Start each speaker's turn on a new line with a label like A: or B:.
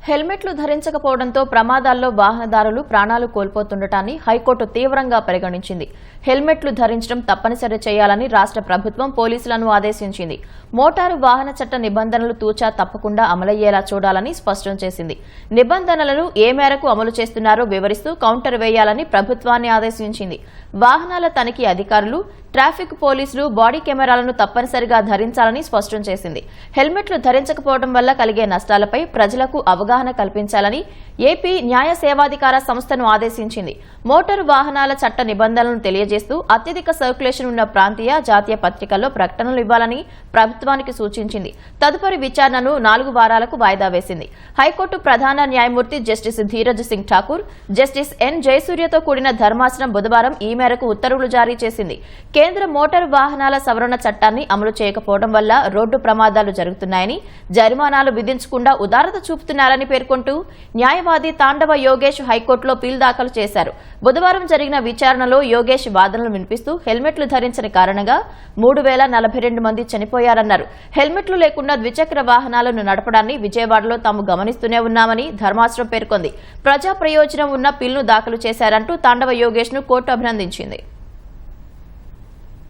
A: హెల్మెట్లు ధరించకపోవడంతో ప్రమాదాల్లో వాహనదారులు ప్రాణాలు కోల్పోతుండటాన్ని హైకోర్టు తీవ్రంగా పరిగణించింది. హెల్మెట్లు ధరించడం తప్పనిసరి చేయాలని రాష్ట్ర ప్రభుత్వం పోలీసులను ఆదేశించింది. మోటారు వాహన చట్ట నిబంధనలు తూచా తప్పకుండా అమలయ్యేలా చూడాలని స్పష్టం చేసింది. నిబంధనలను ఏ మేరకు అమలు చేస్తున్నారో వివరిస్తూ కౌంటర్ వేయాలని ప్రభుత్వాన్ని ఆదేశించింది. వాహనాల తనిఖీ అధికారులు, ట్రాఫిక్ పోలీసులు బాడీ కెమెరాలను తప్పనిసరిగా ధరించాలని స్పష్టం చేసింది. హెల్మెట్లు ధరించకపోవడం వల్ల కలిగే నష్టాలపై ప్రజలకు అవగాహన కల్పించాలని ఏపీ న్యాయ సేవాధికార సంస్థను ఆదేశించింది. మోటారు వాహనాల చట్ట నిబంధనలను తెలియజేస్తూ అత్యధిక సర్క్యులేషన్ ఉన్న ప్రాంతీయ, జాతీయ పత్రికల్లో ప్రకటనలు ఇవ్వాలని ప్రభుత్వానికి సూచించింది. తదుపరి విచారణను 4 వారాలకు వాయిదా వేసింది. హైకోర్టు ప్రధాన న్యాయమూర్తి justice Dheeraj Singh Thakur, justice N జయసూర్యతో కూడిన ధర్మాసనం బుధవారం ఈ మేరకు ఉత్తర్వులు జారీ చేసింది. కేంద్ర మోటారు వాహనాల సవరణ చట్టాన్ని అమలు చేయకపోవడం వల్ల రోడ్డు ప్రమాదాలు జరుగుతున్నాయని, జరిమానాలు విధించకుండా ఉదారత చూపుతున్నారని పేర్కొంటూ న్యాయవాది తాండవ యోగేష్ హైకోర్టులో పిల్ దాఖలు చేశారు. బుధవారం జరిగిన విచారణలో యోగేష్ వాదనలు వినిపిస్తూ హెల్మెట్లు ధరించని కారణంగా 3042 మంది చనిపోయారన్నారు. హెల్మెట్లు లేకుండా ద్విచక్ర వాహనాలను నడపడాన్ని విజయవాడలో తాము గమనిస్తూనే ఉన్నామని ధర్మాసనం పేర్కొంది. ప్రజా ప్రయోజనం ఉన్న పిల్ను దాఖలు చేశారంటూ తాండవ యోగేష్ ను కోర్టు అభినందించింది.